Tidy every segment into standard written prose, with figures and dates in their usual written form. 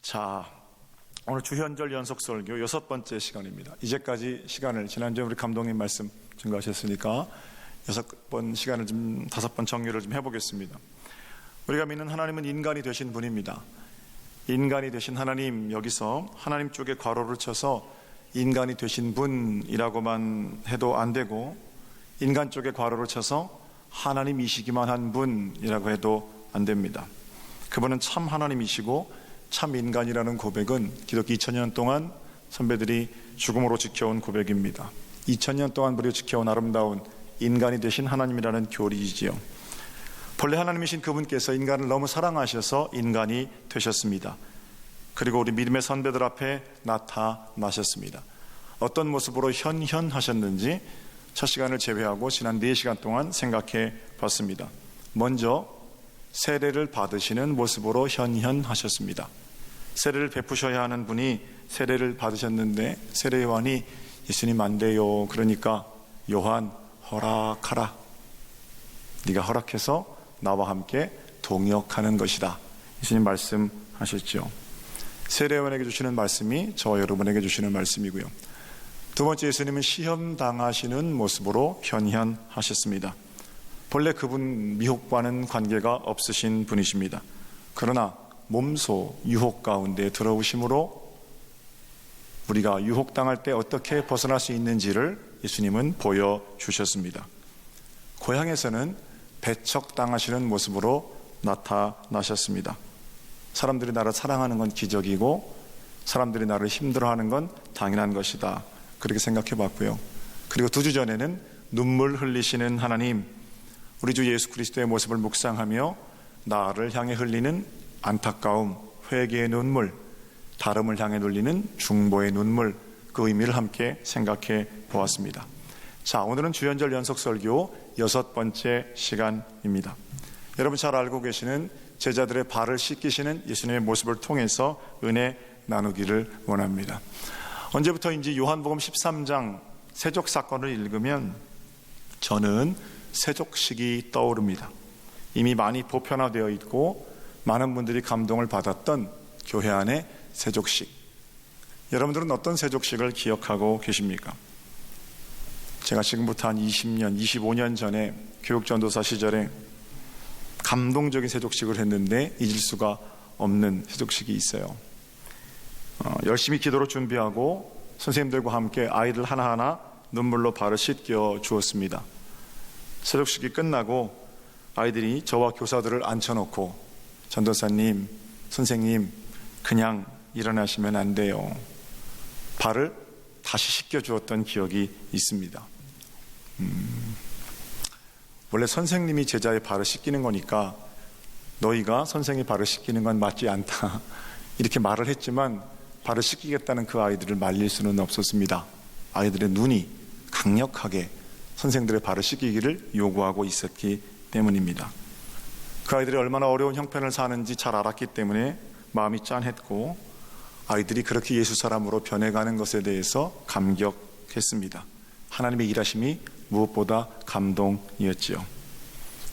자, 오늘 주현절 연속 설교 6번째 시간입니다. 이제까지 시간을 지난주에 우리 감독님 말씀 증거하셨으니까 6번 시간을 좀 5번 정리를 좀 해보겠습니다. 우리가 믿는 하나님은 인간이 되신 분입니다. 인간이 되신 하나님, 여기서 하나님 쪽에 괄호를 쳐서 인간이 되신 분이라고만 해도 안 되고, 인간 쪽에 괄호를 쳐서 하나님이시기만 한 분이라고 해도 안 됩니다. 그분은 참 하나님이시고 참 인간이라는 고백은 기독교 2000년 동안 선배들이 죽음으로 지켜온 고백입니다. 2000년 동안 우리가 지켜온 아름다운 인간이 되신 하나님이라는 교리이지요. 본래 하나님이신 그분께서 인간을 너무 사랑하셔서 인간이 되셨습니다. 그리고 우리 믿음의 선배들 앞에 나타나셨습니다. 어떤 모습으로 현현하셨는지 첫 시간을 제외하고 지난 4시간 동안 생각해 봤습니다. 먼저 세례를 받으시는 모습으로 현현하셨습니다. 세례를 베푸셔야 하는 분이 세례를 받으셨는데 세례 요한이 예수님 안 돼요. 그러니까 요한 허락하라. 네가 허락해서 나와 함께 동역하는 것이다. 예수님 말씀하셨죠. 세례 요한에게 주시는 말씀이 저와 여러분에게 주시는 말씀이고요. 두 번째, 예수님은 시험 당하시는 모습으로 현현하셨습니다. 본래 그분 미혹과는 관계가 없으신 분이십니다. 그러나 몸소 유혹 가운데 들어오심으로 우리가 유혹당할 때 어떻게 벗어날 수 있는지를 예수님은 보여주셨습니다. 고향에서는 배척당하시는 모습으로 나타나셨습니다. 사람들이 나를 사랑하는 건 기적이고 사람들이 나를 힘들어하는 건 당연한 것이다. 그렇게 생각해 봤고요. 그리고 2주 전에는 눈물 흘리시는 하나님, 우리 주 예수 그리스도의 모습을 묵상하며 나를 향해 흘리는 안타까움, 회개의 눈물, 다름을 향해 돌리는 중보의 눈물, 그 의미를 함께 생각해 보았습니다. 자, 오늘은 주연절 연속 설교 6번째 시간입니다. 여러분 잘 알고 계시는 제자들의 발을 씻기시는 예수님의 모습을 통해서 은혜 나누기를 원합니다. 언제부터인지 요한복음 13장 세족 사건을 읽으면 저는 세족식이 떠오릅니다. 이미 많이 보편화되어 있고 많은 분들이 감동을 받았던 교회 안의 세족식. 여러분들은 어떤 세족식을 기억하고 계십니까? 제가 지금부터 한 20년, 25년 전에 교육전도사 시절에 감동적인 세족식을 했는데 잊을 수가 없는 세족식이 있어요. 열심히 기도로 준비하고 선생님들과 함께 아이들 하나하나 눈물로 발을 씻겨 주었습니다. 세족식이 끝나고 아이들이 저와 교사들을 앉혀놓고 전도사님, 선생님 그냥 일어나시면 안 돼요. 발을 다시 씻겨주었던 기억이 있습니다. 원래 선생님이 제자의 발을 씻기는 거니까 너희가 선생의 발을 씻기는 건 맞지 않다. 이렇게 말을 했지만 발을 씻기겠다는 그 아이들을 말릴 수는 없었습니다. 아이들의 눈이 강력하게 선생들의 발을 씻기기를 요구하고 있었기 때문입니다. 그 아이들이 얼마나 어려운 형편을 사는지 잘 알았기 때문에 마음이 짠했고 아이들이 그렇게 예수 사람으로 변해가는 것에 대해서 감격했습니다. 하나님의 일하심이 무엇보다 감동이었지요.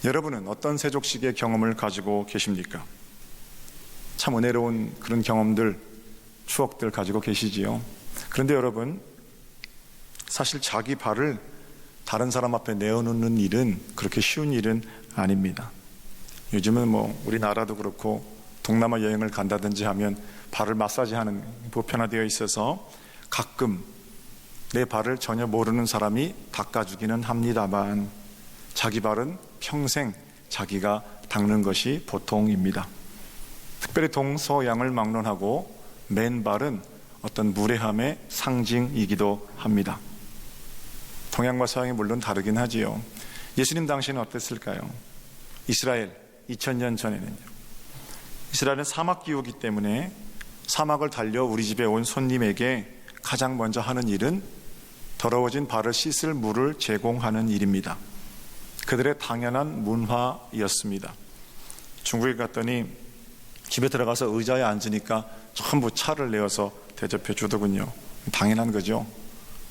여러분은 어떤 세족식의 경험을 가지고 계십니까? 참 은혜로운 그런 경험들, 추억들 가지고 계시지요. 그런데 여러분, 사실 자기 발을 다른 사람 앞에 내어놓는 일은 그렇게 쉬운 일은 아닙니다. 요즘은 우리나라도 그렇고 동남아 여행을 간다든지 하면 발을 마사지하는 보편화되어 있어서 가끔 내 발을 전혀 모르는 사람이 닦아주기는 합니다만 자기 발은 평생 자기가 닦는 것이 보통입니다. 특별히 동서양을 막론하고 맨발은 어떤 무례함의 상징이기도 합니다. 동양과 서양이 물론 다르긴 하지요. 예수님 당시에는 어땠을까요? 이스라엘 2000년 전에는요. 이스라엘은 사막 기후이기 때문에 사막을 달려 우리 집에 온 손님에게 가장 먼저 하는 일은 더러워진 발을 씻을 물을 제공하는 일입니다. 그들의 당연한 문화였습니다. 중국에 갔더니 집에 들어가서 의자에 앉으니까 전부 차를 내어서 대접해 주더군요. 당연한 거죠.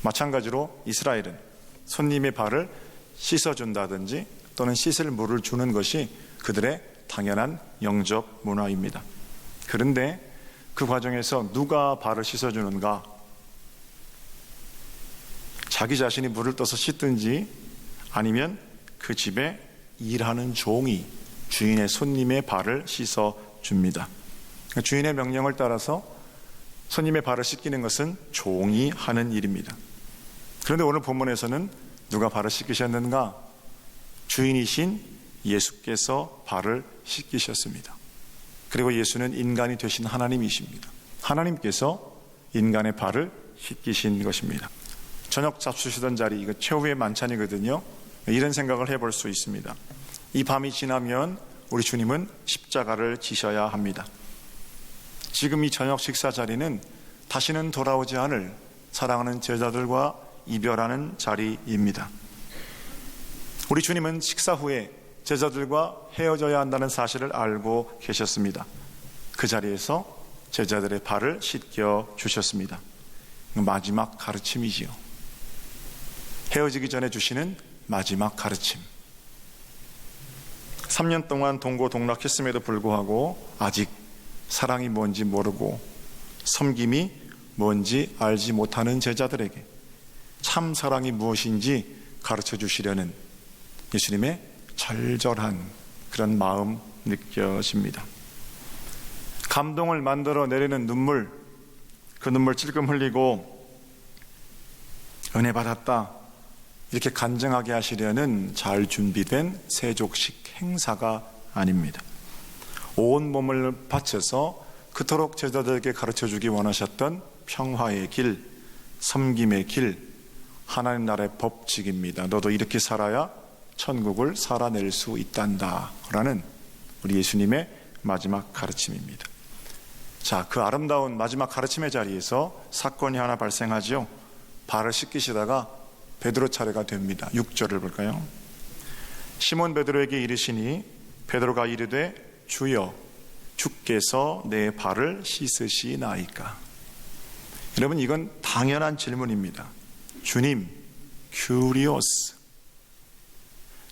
마찬가지로 이스라엘은 손님의 발을 씻어준다든지 또는 씻을 물을 주는 것이 그들의 당연한 영접 문화입니다. 그런데 그 과정에서 누가 발을 씻어주는가? 자기 자신이 물을 떠서 씻든지 아니면 그 집에 일하는 종이 주인의 손님의 발을 씻어줍니다. 주인의 명령을 따라서 손님의 발을 씻기는 것은 종이 하는 일입니다. 그런데 오늘 본문에서는 누가 발을 씻기셨는가? 주인이신 예수께서 발을 씻기셨습니다. 그리고 예수는 인간이 되신 하나님이십니다. 하나님께서 인간의 발을 씻기신 것입니다. 저녁 잡수시던 자리, 이거 최후의 만찬이거든요. 이런 생각을 해볼 수 있습니다. 이 밤이 지나면 우리 주님은 십자가를 지셔야 합니다. 지금 이 저녁 식사 자리는 다시는 돌아오지 않을 사랑하는 제자들과 이별하는 자리입니다. 우리 주님은 식사 후에 제자들과 헤어져야 한다는 사실을 알고 계셨습니다. 그 자리에서 제자들의 발을 씻겨 주셨습니다. 마지막 가르침이지요. 헤어지기 전에 주시는 마지막 가르침. 3년 동안 동고동락했음에도 불구하고 아직 사랑이 뭔지 모르고 섬김이 뭔지 알지 못하는 제자들에게 참 사랑이 무엇인지 가르쳐 주시려는 예수님의 절절한 그런 마음 느껴집니다. 감동을 만들어 내리는 눈물, 그 눈물 찔끔 흘리고 은혜 받았다 이렇게 간증하게 하시려는 잘 준비된 세족식 행사가 아닙니다. 온 몸을 바쳐서 그토록 제자들에게 가르쳐주기 원하셨던 평화의 길, 섬김의 길, 하나님 나라의 법칙입니다. 너도 이렇게 살아야 천국을 살아낼 수 있단다 라는 우리 예수님의 마지막 가르침입니다. 자, 그 아름다운 마지막 가르침의 자리에서 사건이 하나 발생하죠. 발을 씻기시다가 베드로 차례가 됩니다. 6절을 볼까요? 시몬 베드로에게 이르시니 베드로가 이르되 주여 주께서 내 발을 씻으시나이까. 여러분, 이건 당연한 질문입니다. 주님, 큐리오스,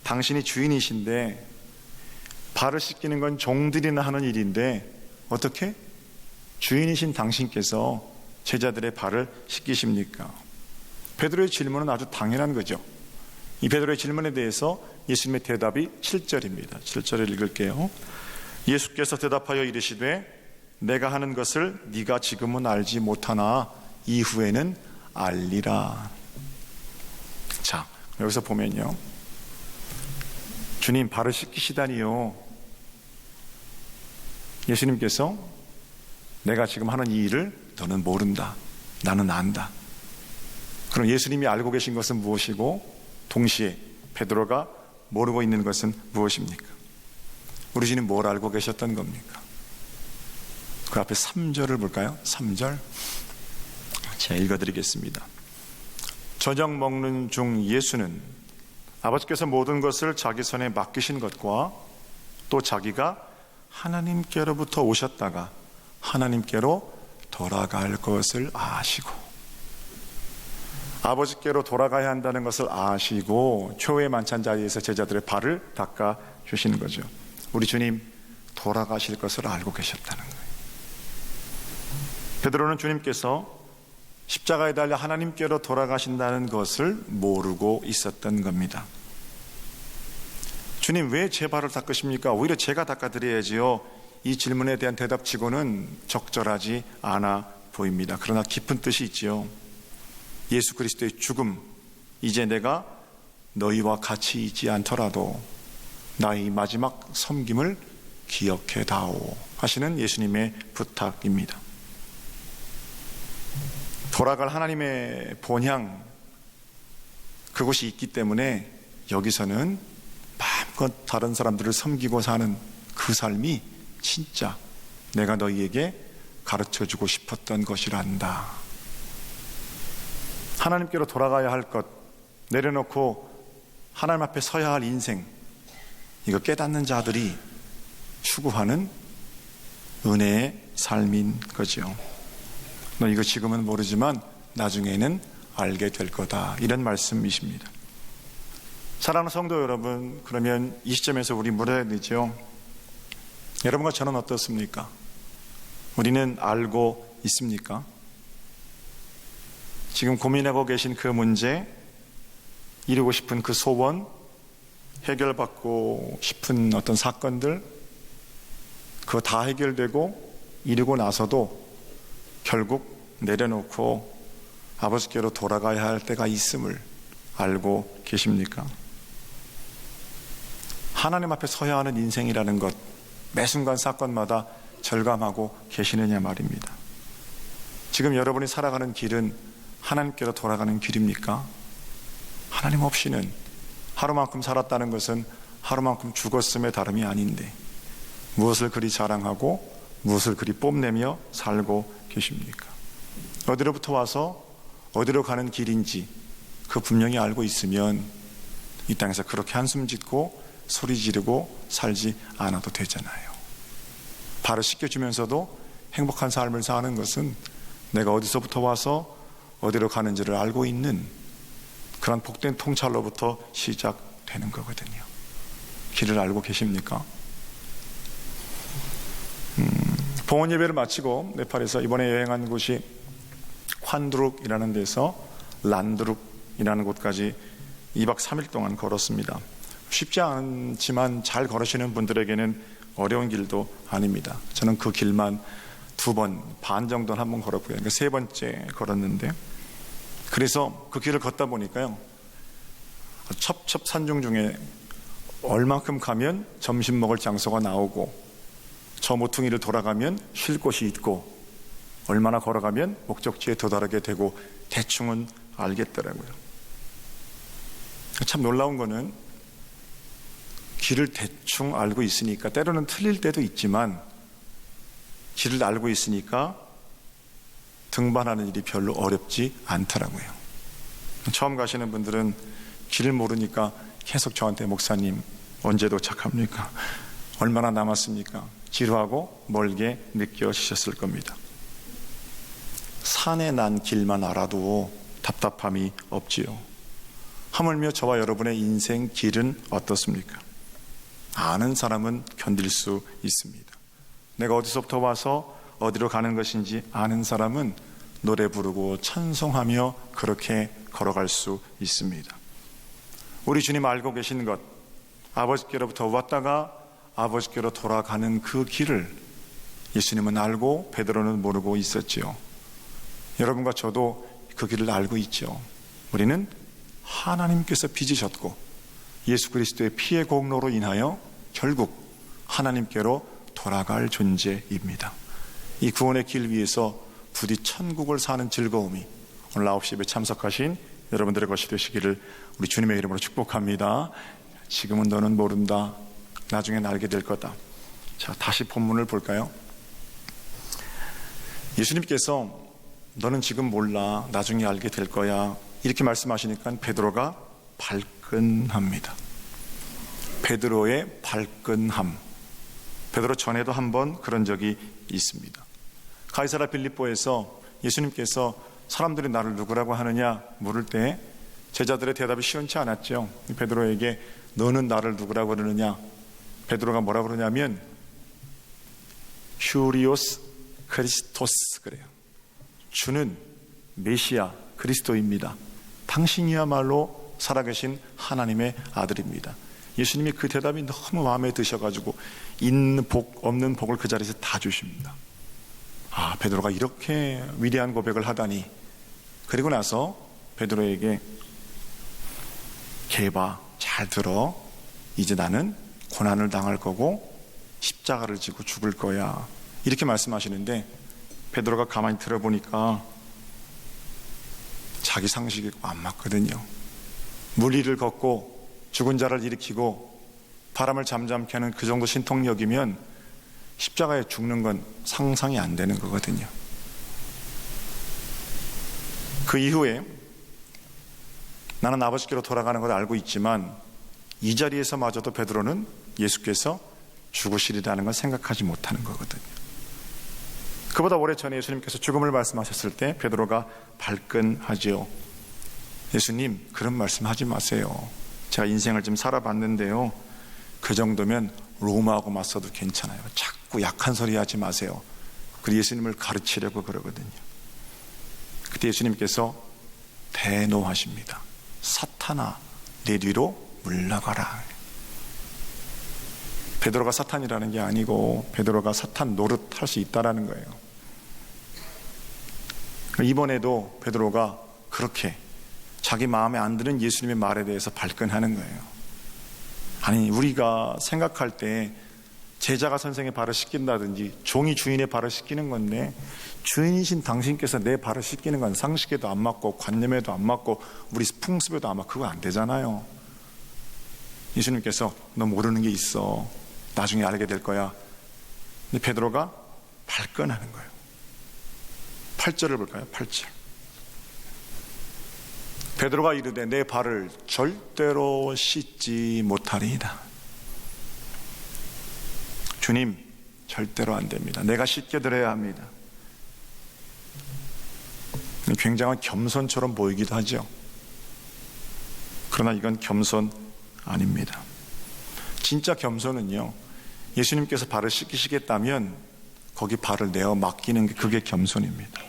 당신이 주인이신데 발을 씻기는 건 종들이나 하는 일인데 어떻게 주인이신 당신께서 제자들의 발을 씻기십니까? 베드로의 질문은 아주 당연한 거죠. 이 베드로의 질문에 대해서 예수님의 대답이 7절입니다. 7절을 읽을게요. 예수께서 대답하여 이르시되 내가 하는 것을 네가 지금은 알지 못하나 이후에는 알리라. 자, 여기서 보면요, 주님 발을 씻기시다니요. 예수님께서 내가 지금 하는 이 일을 너는 모른다, 나는 안다. 그럼 예수님이 알고 계신 것은 무엇이고 동시에 베드로가 모르고 있는 것은 무엇입니까? 우리 주님 뭘 알고 계셨던 겁니까? 그 앞에 3절을 볼까요? 3절 제가 읽어드리겠습니다. 저녁 먹는 중 예수는 아버지께서 모든 것을 자기 손에 맡기신 것과 또 자기가 하나님께로부터 오셨다가 하나님께로 돌아갈 것을 아시고, 아버지께로 돌아가야 한다는 것을 아시고 초회 만찬 자리에서 제자들의 발을 닦아 주시는 거죠. 우리 주님 돌아가실 것을 알고 계셨다는 거예요. 베드로는 주님께서 십자가에 달려 하나님께로 돌아가신다는 것을 모르고 있었던 겁니다. 주님 왜 제 발을 닦으십니까? 오히려 제가 닦아드려야지요. 이 질문에 대한 대답치고는 적절하지 않아 보입니다. 그러나 깊은 뜻이 있지요. 예수 그리스도의 죽음, 이제 내가 너희와 같이 있지 않더라도 나의 마지막 섬김을 기억해 다오 하시는 예수님의 부탁입니다. 돌아갈 하나님의 본향, 그곳이 있기 때문에 여기서는 마음껏 다른 사람들을 섬기고 사는 그 삶이 진짜 내가 너희에게 가르쳐주고 싶었던 것이란다. 하나님께로 돌아가야 할 것 내려놓고 하나님 앞에 서야 할 인생, 이거 깨닫는 자들이 추구하는 은혜의 삶인 거죠. 너 이거 지금은 모르지만 나중에는 알게 될 거다, 이런 말씀이십니다. 사랑하는 성도 여러분, 그러면 이 시점에서 우리 물어야 되죠. 여러분과 저는 어떻습니까? 우리는 알고 있습니까? 지금 고민하고 계신 그 문제, 이루고 싶은 그 소원, 해결받고 싶은 어떤 사건들, 그거 다 해결되고 이루고 나서도 결국 내려놓고 아버지께로 돌아가야 할 때가 있음을 알고 계십니까? 하나님 앞에 서야 하는 인생이라는 것, 매 순간 사건마다 절감하고 계시느냐 말입니다. 지금 여러분이 살아가는 길은 하나님께로 돌아가는 길입니까? 하나님 없이는 하루만큼 살았다는 것은 하루만큼 죽었음에 다름이 아닌데 무엇을 그리 자랑하고 무엇을 그리 뽐내며 살고 계십니까? 어디로부터 와서 어디로 가는 길인지 그 분명히 알고 있으면 이 땅에서 그렇게 한숨 짓고 소리 지르고 살지 않아도 되잖아요. 발을 씻겨주면서도 행복한 삶을 사는 것은 내가 어디서부터 와서 어디로 가는지를 알고 있는 그런 복된 통찰로부터 시작되는 거거든요. 길을 알고 계십니까? 봉헌 예배를 마치고 네팔에서 이번에 여행한 곳이 환두룩이라는 데서 란두룩이라는 곳까지 2박 3일 동안 걸었습니다. 쉽지 않지만 잘 걸으시는 분들에게는 어려운 길도 아닙니다. 저는 그 길만 2번 반 정도는 한번 걸었고요. 그러니까 3번째 걸었는데, 그래서 그 길을 걷다 보니까요, 첩첩산중 중에 얼만큼 가면 점심 먹을 장소가 나오고 저 모퉁이를 돌아가면 쉴 곳이 있고 얼마나 걸어가면 목적지에 도달하게 되고 대충은 알겠더라고요. 참 놀라운 거는 길을 대충 알고 있으니까, 때로는 틀릴 때도 있지만 길을 알고 있으니까 등반하는 일이 별로 어렵지 않더라고요. 처음 가시는 분들은 길을 모르니까 계속 저한테 목사님 언제 도착합니까? 얼마나 남았습니까? 지루하고 멀게 느껴지셨을 겁니다. 산에 난 길만 알아도 답답함이 없지요. 하물며 저와 여러분의 인생 길은 어떻습니까? 아는 사람은 견딜 수 있습니다. 내가 어디서부터 와서 어디로 가는 것인지 아는 사람은 노래 부르고 찬송하며 그렇게 걸어갈 수 있습니다. 우리 주님 알고 계신 것, 아버지께로부터 왔다가 아버지께로 돌아가는 그 길을 예수님은 알고 베드로는 모르고 있었지요. 여러분과 저도 그 길을 알고 있죠. 우리는 하나님께서 빚으셨고 예수 그리스도의 피의 공로로 인하여 결국 하나님께로 돌아갈 존재입니다. 이 구원의 길 위에서 부디 천국을 사는 즐거움이 오늘 9시 예배 참석하신 여러분들의 것이 되시기를 우리 주님의 이름으로 축복합니다. 지금은 너는 모른다. 나중엔 알게 될 거다. 자, 다시 본문을 볼까요? 예수님께서 너는 지금 몰라. 나중에 알게 될 거야. 이렇게 말씀하시니까 베드로가 발끈합니다. 베드로의 발끈함. 베드로 전에도 한번 그런 적이 있습니다. 가이사라 빌립보에서 예수님께서 사람들이 나를 누구라고 하느냐 물을 때 제자들의 대답이 시원치 않았죠. 베드로에게 너는 나를 누구라고 그러느냐? 베드로가 뭐라고 그러냐면 큐리오스 크리스토스 그래요. 주는 메시아 그리스도입니다. 당신이야말로 살아계신 하나님의 아들입니다. 예수님이 그 대답이 너무 마음에 드셔가지고 있는 복 없는 복을 그 자리에서 다 주십니다. 아, 베드로가 이렇게 위대한 고백을 하다니. 그리고 나서 베드로에게 개봐, 잘 들어. 이제 나는 고난을 당할 거고 십자가를 지고 죽을 거야. 이렇게 말씀하시는데 베드로가 가만히 들어보니까 자기 상식이 안 맞거든요. 물리를 걷고 죽은 자를 일으키고 바람을 잠잠케 하는 그 정도 신통력이면 십자가에 죽는 건 상상이 안 되는 거거든요. 그 이후에 나는 아버지께로 돌아가는 걸 알고 있지만 이 자리에서마저도 베드로는 예수께서 죽으시리라는 걸 생각하지 못하는 거거든요. 그보다 오래 전에 예수님께서 죽음을 말씀하셨을 때 베드로가 발끈하지요. 예수님, 그런 말씀하지 마세요. 제가 인생을 좀 살아봤는데요, 그 정도면 로마하고 맞서도 괜찮아요. 자꾸 약한 소리 하지 마세요. 그 예수님을 가르치려고 그러거든요. 그때 예수님께서 대노하십니다. 사탄아, 내 뒤로 물러가라. 베드로가 사탄이라는 게 아니고 베드로가 사탄 노릇할 수 있다라는 거예요. 이번에도 베드로가 그렇게 자기 마음에 안 드는 예수님의 말에 대해서 발끈하는 거예요. 아니, 우리가 생각할 때 제자가 선생의 발을 씻긴다든지 종이 주인의 발을 씻기는 건데, 주인이신 당신께서 내 발을 씻기는 건 상식에도 안 맞고 관념에도 안 맞고 우리 풍습에도 안 맞고 그거 안 되잖아요. 예수님께서 너 모르는 게 있어, 나중에 알게 될 거야. 근데 베드로가 발끈하는 거예요. 8절을 볼까요? 8절. 베드로가 이르되 내 발을 절대로 씻지 못하리이다. 주님, 절대로 안 됩니다. 내가 씻겨드려야 합니다. 굉장한 겸손처럼 보이기도 하죠. 그러나 이건 겸손 아닙니다. 진짜 겸손은요, 예수님께서 발을 씻기시겠다면 거기 발을 내어 맡기는 게, 그게 겸손입니다.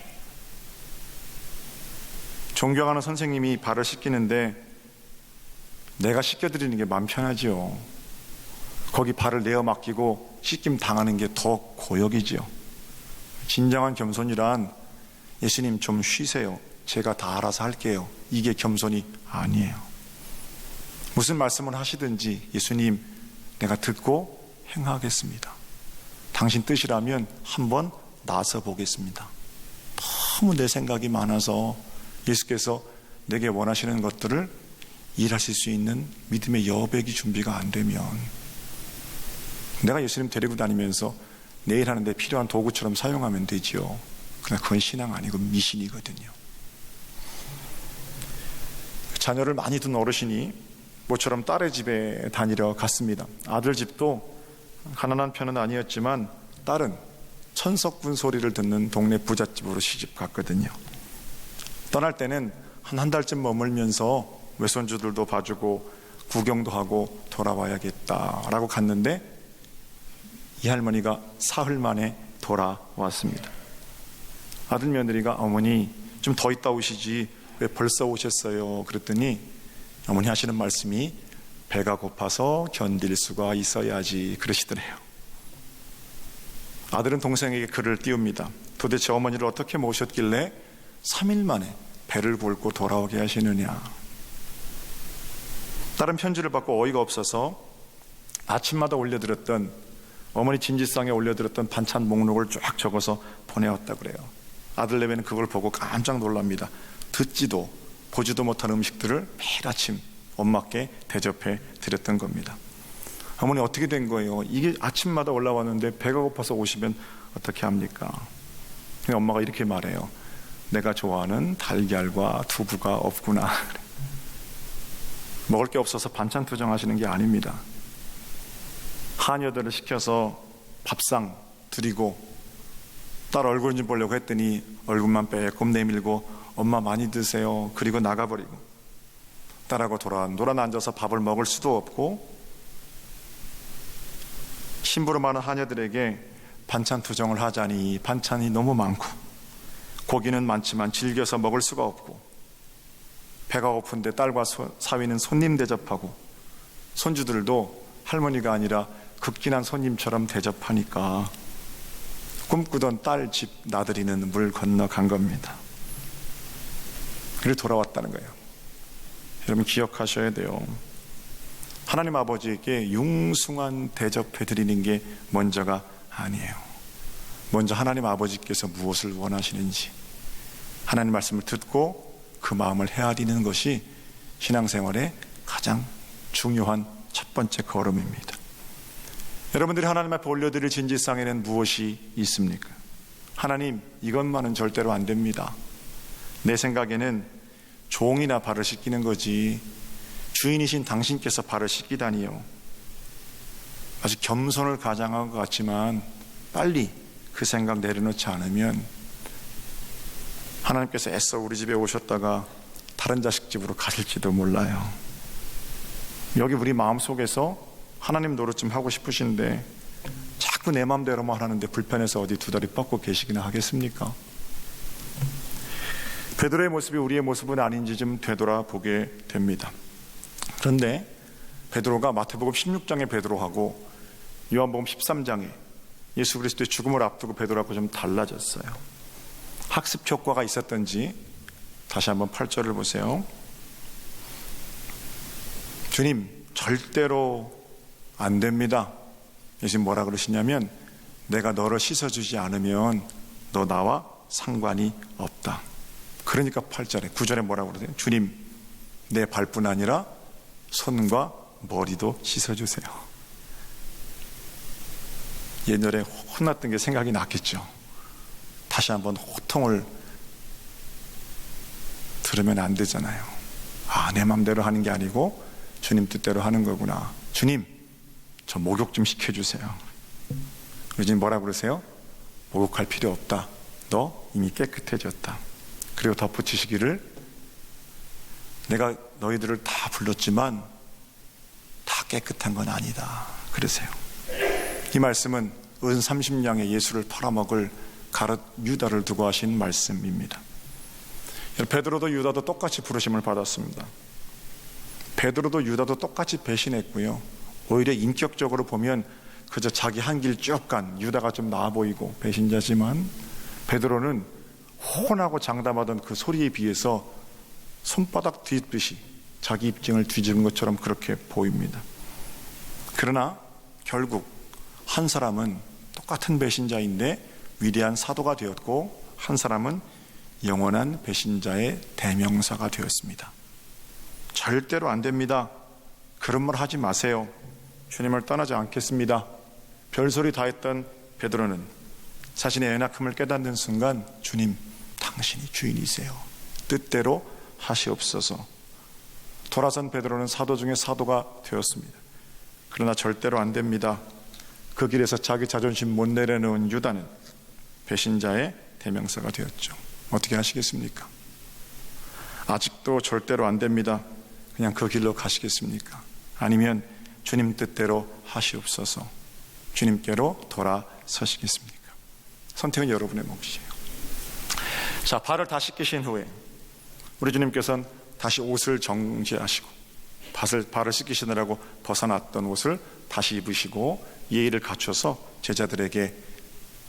존경하는 선생님이 발을 씻기는데 내가 씻겨드리는 게 마음 편하지요. 거기 발을 내어 맡기고 씻김 당하는 게 더 고역이지요. 진정한 겸손이란 예수님 좀 쉬세요, 제가 다 알아서 할게요, 이게 겸손이 아니에요. 무슨 말씀을 하시든지 예수님, 내가 듣고 행하겠습니다. 당신 뜻이라면 한번 나서 보겠습니다. 너무 내 생각이 많아서 예수께서 내게 원하시는 것들을 일하실 수 있는 믿음의 여백이 준비가 안 되면 내가 예수님 데리고 다니면서 내일 하는데 필요한 도구처럼 사용하면 되지요. 그러나 그건 신앙 아니고 미신이거든요. 자녀를 많이 둔 어르신이 모처럼 딸의 집에 다니러 갔습니다. 아들 집도 가난한 편은 아니었지만 딸은 천석군 소리를 듣는 동네 부잣집으로 시집 갔거든요. 떠날 때는 한 달쯤 머물면서 외손주들도 봐주고 구경도 하고 돌아와야겠다라고 갔는데 이 할머니가 사흘 만에 돌아왔습니다. 아들 며느리가 어머니 좀 더 있다 오시지 왜 벌써 오셨어요? 그랬더니 어머니 하시는 말씀이 배가 고파서 견딜 수가 있어야지 그러시더래요. 아들은 동생에게 글을 띄웁니다. 도대체 어머니를 어떻게 모셨길래 3일 만에 배를 굴고 돌아오게 하시느냐. 다른 편지를 받고 어이가 없어서 아침마다 올려드렸던, 어머니 진지상에 올려드렸던 반찬 목록을 쫙 적어서 보내왔다 그래요. 아들 내외는 그걸 보고 깜짝 놀랍니다. 듣지도 보지도 못한 음식들을 매일 아침 엄마께 대접해 드렸던 겁니다. 어머니 어떻게 된 거예요? 이게 아침마다 올라왔는데 배가 고파서 오시면 어떻게 합니까? 엄마가 이렇게 말해요. 내가 좋아하는 달걀과 두부가 없구나. 먹을 게 없어서 반찬 투정하시는 게 아닙니다. 하녀들을 시켜서 밥상 드리고 딸 얼굴 좀 보려고 했더니 얼굴만 빼꼼 내밀고 엄마 많이 드세요. 그리고 나가버리고 딸하고 놀아 앉아서 밥을 먹을 수도 없고 심부름 하는 하녀들에게 반찬 투정을 하자니 반찬이 너무 많고 고기는 많지만 즐겨서 먹을 수가 없고 배가 고픈데 딸과 사위는 손님 대접하고 손주들도 할머니가 아니라 극진한 손님처럼 대접하니까 꿈꾸던 딸 집 나들이는 물 건너간 겁니다. 그리고 돌아왔다는 거예요. 여러분 기억하셔야 돼요. 하나님 아버지에게 융숭한 대접해드리는 게 먼저가 아니에요. 먼저 하나님 아버지께서 무엇을 원하시는지 하나님 말씀을 듣고 그 마음을 헤아리는 것이 신앙생활의 가장 중요한 첫 번째 걸음입니다. 여러분들이 하나님 앞에 올려드릴 진지상에는 무엇이 있습니까? 하나님, 이것만은 절대로 안 됩니다. 내 생각에는 종이나 발을 씻기는 거지 주인이신 당신께서 발을 씻기다니요. 아주 겸손을 가장한 것 같지만 빨리 그 생각 내려놓지 않으면 하나님께서 애써 우리 집에 오셨다가 다른 자식 집으로 가실지도 몰라요. 여기 우리 마음속에서 하나님 노릇 좀 하고 싶으신데 자꾸 내 마음대로만 하는데 불편해서 어디 두 다리 뻗고 계시기나 하겠습니까? 베드로의 모습이 우리의 모습은 아닌지 좀 되돌아보게 됩니다. 그런데 베드로가 마태복음 16장의 베드로하고 요한복음 13장에 예수 그리스도의 죽음을 앞두고 베드로하고 좀 달라졌어요. 학습 효과가 있었던지 다시 한번 8절을 보세요. 주님, 절대로 안 됩니다. 예수님 뭐라 그러시냐면 내가 너를 씻어주지 않으면 너 나와 상관이 없다. 그러니까 8절에 9절에 뭐라고 그러세요? 주님, 내 발뿐 아니라 손과 머리도 씻어주세요. 옛날에 혼났던 게 생각이 났겠죠. 다시 한번 호통을 들으면 안 되잖아요. 내 맘대로 하는 게 아니고 주님 뜻대로 하는 거구나. 주님, 저 목욕 좀 시켜주세요. 요즘 뭐라 그러세요? 목욕할 필요 없다. 너 이미 깨끗해졌다. 그리고 덧붙이시기를 내가 너희들을 다 불렀지만 다 깨끗한 건 아니다. 그러세요. 이 말씀은 은 30냥의 예수를 팔아먹을 가룟 유다를 두고 하신 말씀입니다. 베드로도 유다도 똑같이 부르심을 받았습니다. 베드로도 유다도 똑같이 배신했고요. 오히려 인격적으로 보면 그저 자기 한 길 쭉 간 유다가 좀 나아 보이고 배신자지만 베드로는 혼하고 장담하던 그 소리에 비해서 손바닥 뒤집듯이 자기 입증을 뒤집은 것처럼 그렇게 보입니다. 그러나 결국 한 사람은 똑같은 배신자인데 위대한 사도가 되었고 한 사람은 영원한 배신자의 대명사가 되었습니다. 절대로 안 됩니다. 그런 말 하지 마세요. 주님을 떠나지 않겠습니다. 별소리 다 했던 베드로는 자신의 연약함을 깨닫는 순간 주님, 당신이 주인이세요. 뜻대로 하시옵소서. 돌아선 베드로는 사도 중에 사도가 되었습니다. 그러나 절대로 안 됩니다. 그 길에서 자기 자존심 못 내려놓은 유다는 배신자의 대명사가 되었죠. 어떻게 하시겠습니까? 아직도 절대로 안 됩니다. 그냥 그 길로 가시겠습니까? 아니면 주님 뜻대로 하시옵소서. 주님께로 돌아서시겠습니까? 선택은 여러분의 몫이에요. 자, 발을 다 씻기신 후에 우리 주님께서는 다시 옷을 정지하시고 발을 씻기시느라고 벗어났던 옷을 다시 입으시고 예의를 갖춰서 제자들에게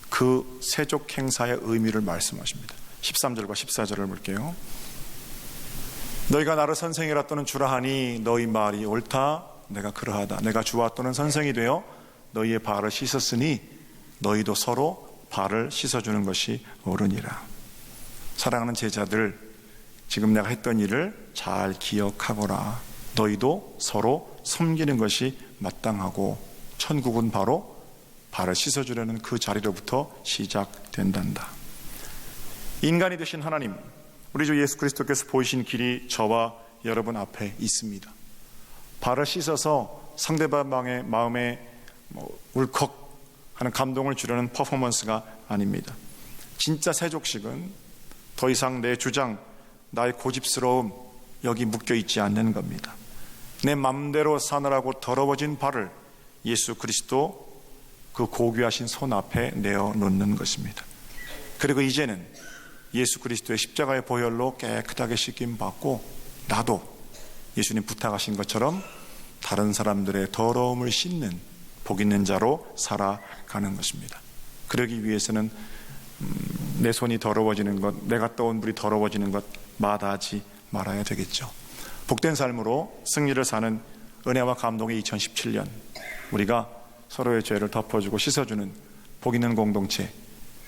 그 세족 행사의 의미를 말씀하십니다. 13절과 14절을 볼게요. 너희가 나를 선생이라 또는 주라 하니 너희 말이 옳다. 내가 그러하다. 내가 주와 또는 선생이 되어 너희의 발을 씻었으니 너희도 서로 발을 씻어주는 것이 옳으니라. 사랑하는 제자들, 지금 내가 했던 일을 잘 기억하거라. 너희도 서로 섬기는 것이 마땅하고 천국은 바로 발을 씻어주려는 그 자리로부터 시작된단다. 인간이 되신 하나님, 우리 주 예수 그리스도께서 보이신 길이 저와 여러분 앞에 있습니다. 발을 씻어서 상대방의 마음에 울컥하는 감동을 주려는 퍼포먼스가 아닙니다. 진짜 세족식은 더 이상 내 주장, 나의 고집스러움 여기 묶여있지 않는 겁니다. 내 맘대로 사느라고 더러워진 발을 예수 그리스도 그 고귀하신 손 앞에 내어놓는 것입니다. 그리고 이제는 예수 그리스도의 십자가의 보혈로 깨끗하게 씻김 받고 나도 예수님 부탁하신 것처럼 다른 사람들의 더러움을 씻는 복 있는 자로 살아가는 것입니다. 그러기 위해서는 내 손이 더러워지는 것, 내가 떠온 물이 더러워지는 것 마다하지 말아야 되겠죠. 복된 삶으로 승리를 사는 은혜와 감동의 2017년, 우리가 서로의 죄를 덮어주고 씻어주는 복 있는 공동체,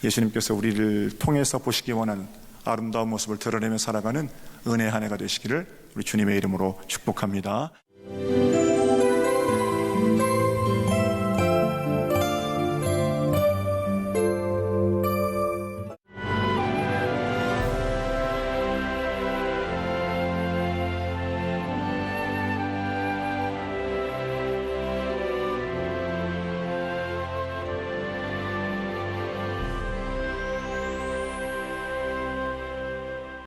예수님께서 우리를 통해서 보시기 원하는 아름다운 모습을 드러내며 살아가는 은혜의 한 해가 되시기를 우리 주님의 이름으로 축복합니다.